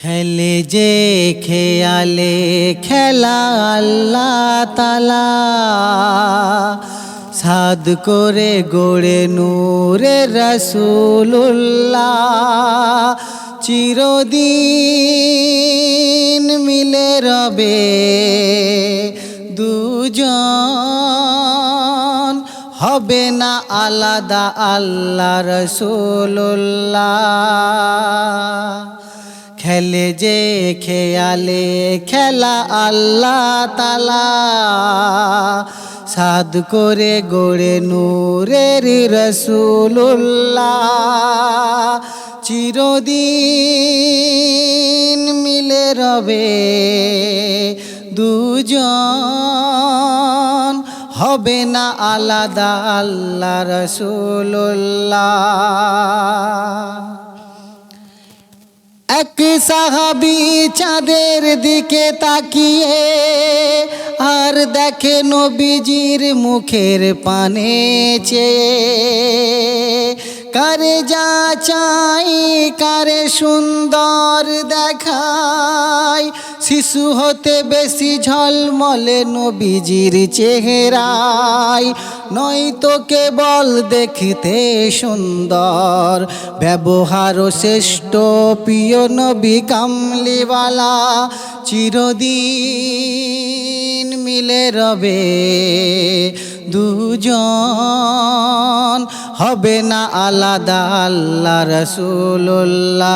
খেলে যে খেয়ালে খেলা আল্লাহ তাআলা সাদ করে গড়ে নূরে রাসূলুল্লাহ চিরদিন মিলে রবে দুজন হবে না আলাদা আল্লাহ রাসূলুল্লাহ খেলে যে খেয়ালে খেলা আল্লাহ তাআলা সাদ করে গড়ে নূরের রাসূলুল্লাহ চিরদিন মিলে রবে দুজন হবে না আলাদা আল্লাহ রাসূলুল্লাহ এক সাহাবী চাঁদের দিকে তাকিয়ে আর দেখে নবীজির মুখের পানে চেয়ে কারে যা চাই কারে সুন্দর দেখায় শিশু হতে বেশি ঝলমলে নবীজির চেহারায় নয়তো কেবল দেখতে সুন্দর ব্যবহার শ্রেষ্ঠ প্রিয় নবী কামলিওয়ালা চিরদিন মিলে রবে দুজন হবে না আলাদা আল্লাহ রাসূলুল্লাহ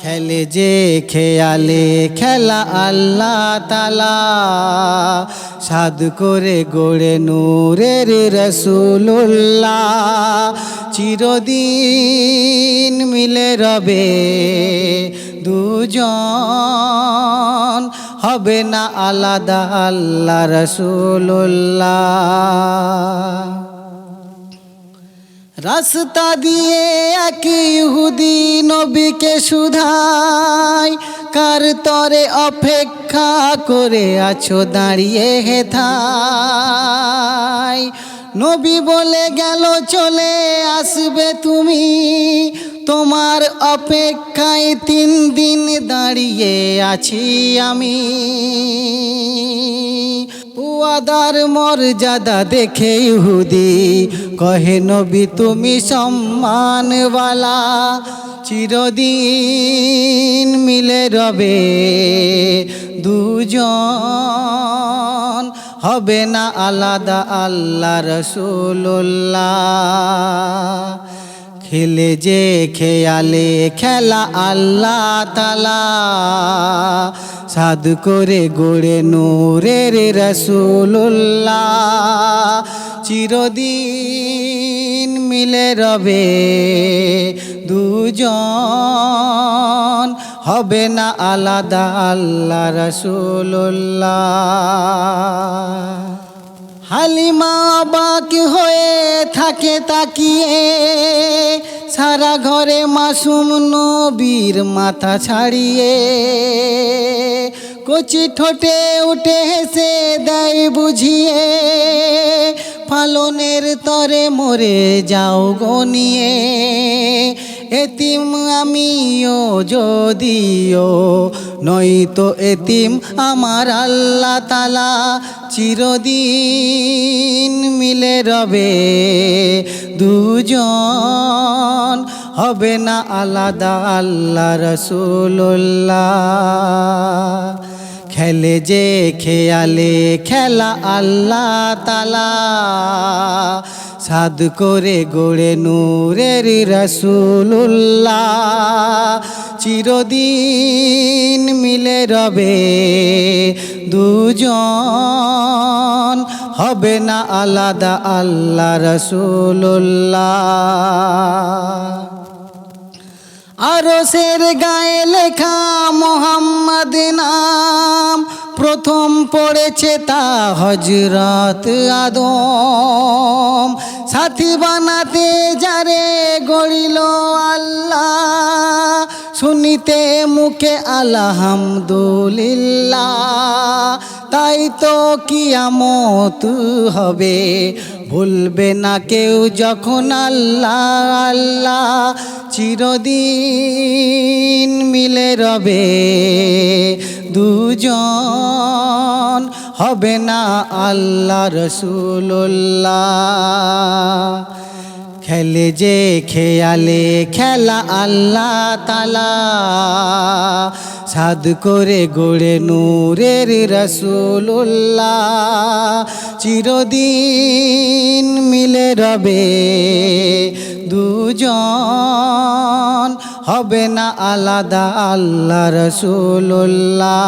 খেলে যে খেয়ালে খেলা আল্লাহ তাআলা সাদ করে গড়ে নূরের রাসূলুল্লাহ চিরদিন মিলে রবে দুজন হবে না আলাদা আল্লাহ রাসূলুল্লাহ রাস্তা দিয়ে এক ইহুদি নবীকে শুধায় কার তরে অপেক্ষা করে আছো দাঁড়িয়ে হেথায় নবী বলে গেল চলে আসবে তুমি তোমার অপেক্ষায় 3 দিন দাঁড়িয়ে আছি আমি ওয়াদার মর্যাদা দেখে ইহুদি কহে নবী তুমি সম্মানওয়ালা চিরদিন মিলে রবে দুজন হবে না আলাদা আল্লাহ রাসূলুল্লাহ খেলে যে খেয়ালে খেলা আল্লাহ তাআলা সাদ করে গড়ে নূরের রাসূলুল্লাহ চিরদিন মিলে রবে দুজন হবে না আলাদা আল্লাহ রাসূলুল্লাহ হালিমা অবাক হয়ে থাকে তাকিয়ে সারা ঘরে মাসুম নবীর মাথা ছাড়িয়ে কচি ঠোঁটে উঠে হেসে দেয় বুঝিয়ে পালনের তরে মরে যাও গনিয়ে এতিম আমিও যদিও নয়তো এতিম আমার আল্লাহ তাআলা চিরদিন মিলে রবে দুজন হবে না আলাদা আল্লাহ রাসূলুল্লাহ খেলে যে খেয়ালে খেলা আল্লাহ তাআলা সাদ করে গড়ে নূরের রাসূলুল্লাহ চিরদিন মিলে রবে দুজন হবে না আলাদা আল্লাহ রাসূলুল্লাহ আরশের গায়ে লেখা মোহাম্মদ নাম প্রথম পড়েছে তা হযরত আদম সাথী বানাতে যারে গড়িল আল্লাহ শুনিতে মুখে আলহামদুলিল্লাহ তাই তো কিয়ামত হবে ভুলবে না কেউ যখন আল্লাহ আল্লাহ চিরদিন মিলে রবে দুজন হবে না আল্লাহ রসুল্লাহ খেলে যে খেয়ালে খেলা আল্লাহ তালা সাদ করে গড়ে নূরের রসুল্লাহ চিরদিন মিলে রবে দুজন হবে না আলাদা আল্লাহ রসুল্লাহ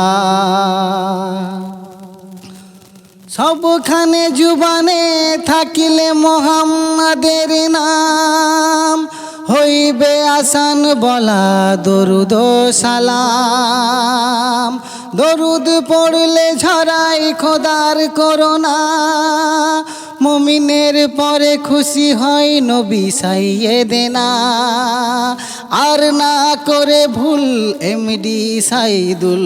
সবখানে জুবানে থাকিলে মোহাম্মদের নাম হইবে আসান বলা দরুদ সালাম দরুদ পড়লে ঝরাই খোদার করোনা মুমিনের পরে খুশি হয় নবী সাইয়েদেনা আর না করে ভুল এমডি সাইদুল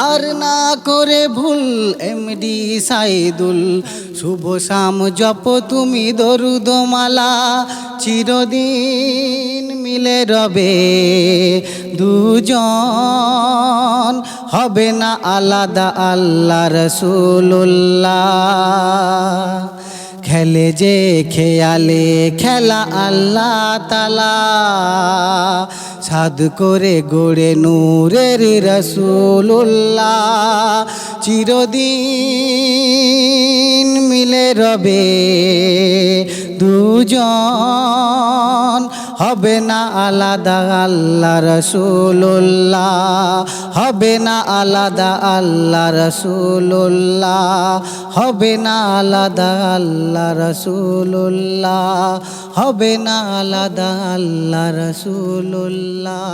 আর না করে ভুল এমডি সাইদুল শুভ শাম জপ তুমি দরুদমালা চিরদিন মিলে রবে দুজন হবে না আলাদা আল্লাহ রসুল্লাহ খেলে যে খেয়ালে খেলা আল্লাহ তালা সাদ করে গড়ে নূরের রসুল্লাহ চিরদিন মিলে রবে দুজন হবে না আলাদা আল্লাহ রসুল্লাহ হবে না আলাদা আল্লাহ রসুল্লাহ হবে না আলাদা আল্লাহ রসুল্লাহ হবে না আলাদা আল্লাহ রসুল্লাহ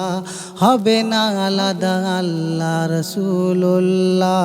হবে না আলাদা আল্লাহ রসুল্লাহ